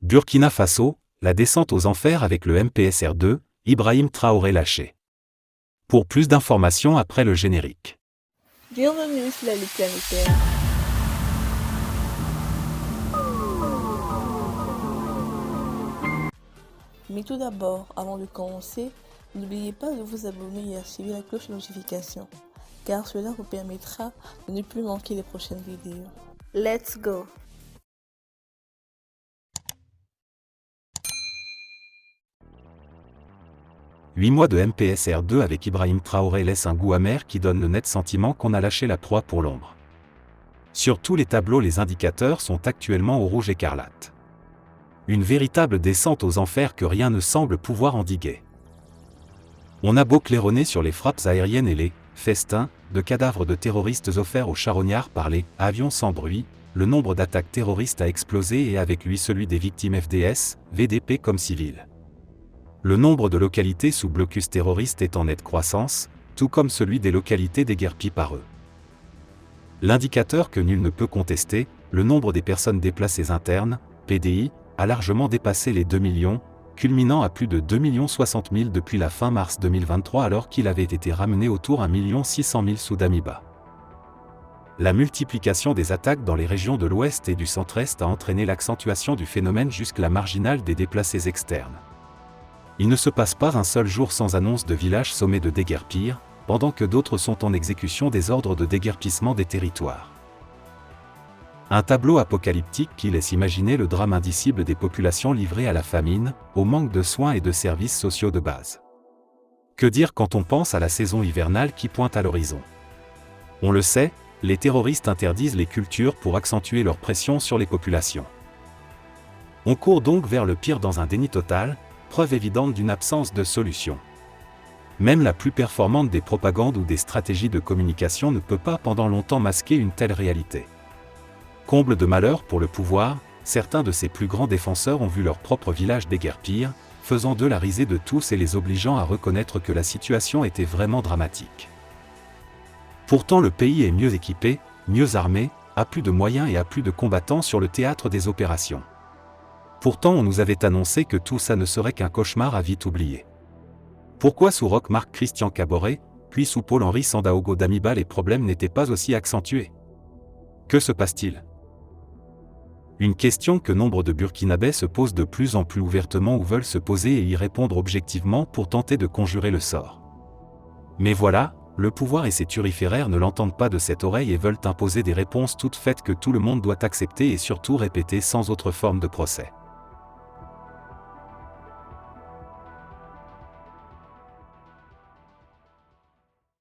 Burkina Faso, la descente aux enfers avec le MPSR2, Ibrahim Traoré lâché. Pour plus d'informations après le générique. Bienvenue sur la Ligue planétaire. Mais tout d'abord, avant de commencer, n'oubliez pas de vous abonner et activer la cloche de notification, car cela vous permettra de ne plus manquer les prochaines vidéos. Let's go! « 8 mois de MPSR2 avec Ibrahim Traoré laisse un goût amer qui donne le net sentiment qu'on a lâché la proie pour l'ombre. Sur tous les tableaux, les indicateurs sont actuellement au rouge écarlate. Une véritable descente aux enfers que rien ne semble pouvoir endiguer. On a beau claironner sur les frappes aériennes et les festins de cadavres de terroristes offerts aux charognards par les avions sans bruit, le nombre d'attaques terroristes a explosé et avec lui celui des victimes FDS, VDP comme civiles. Le nombre de localités sous blocus terroriste est en nette croissance, tout comme celui des localités déguerpies par eux. L'indicateur que nul ne peut contester, le nombre des personnes déplacées internes, PDI, a largement dépassé les 2 millions, culminant à plus de 2 060 000 depuis la fin mars 2023 alors qu'il avait été ramené autour 1 600 000 sous Damiba. La multiplication des attaques dans les régions de l'Ouest et du Centre-Est a entraîné l'accentuation du phénomène jusqu'à la marginale des déplacés externes. Il ne se passe pas un seul jour sans annonce de villages sommés de déguerpir, pendant que d'autres sont en exécution des ordres de déguerpissement des territoires. Un tableau apocalyptique qui laisse imaginer le drame indicible des populations livrées à la famine, au manque de soins et de services sociaux de base. Que dire quand on pense à la saison hivernale qui pointe à l'horizon? On le sait, les terroristes interdisent les cultures pour accentuer leur pression sur les populations. On court donc vers le pire dans un déni total, preuve évidente d'une absence de solution. Même la plus performante des propagandes ou des stratégies de communication ne peut pas pendant longtemps masquer une telle réalité. Comble de malheur pour le pouvoir, certains de ses plus grands défenseurs ont vu leur propre village déguerpir, faisant d'eux la risée de tous et les obligeant à reconnaître que la situation était vraiment dramatique. Pourtant le pays est mieux équipé, mieux armé, a plus de moyens et a plus de combattants sur le théâtre des opérations. Pourtant on nous avait annoncé que tout ça ne serait qu'un cauchemar à vite oublier. Pourquoi sous Roch Marc Christian Kaboré, puis sous Paul-Henri Sandaogo Damiba les problèmes n'étaient pas aussi accentués? Que se passe-t-il? Une question que nombre de Burkinabés se posent de plus en plus ouvertement ou veulent se poser et y répondre objectivement pour tenter de conjurer le sort. Mais voilà, le pouvoir et ses turiféraires ne l'entendent pas de cette oreille et veulent imposer des réponses toutes faites que tout le monde doit accepter et surtout répéter sans autre forme de procès.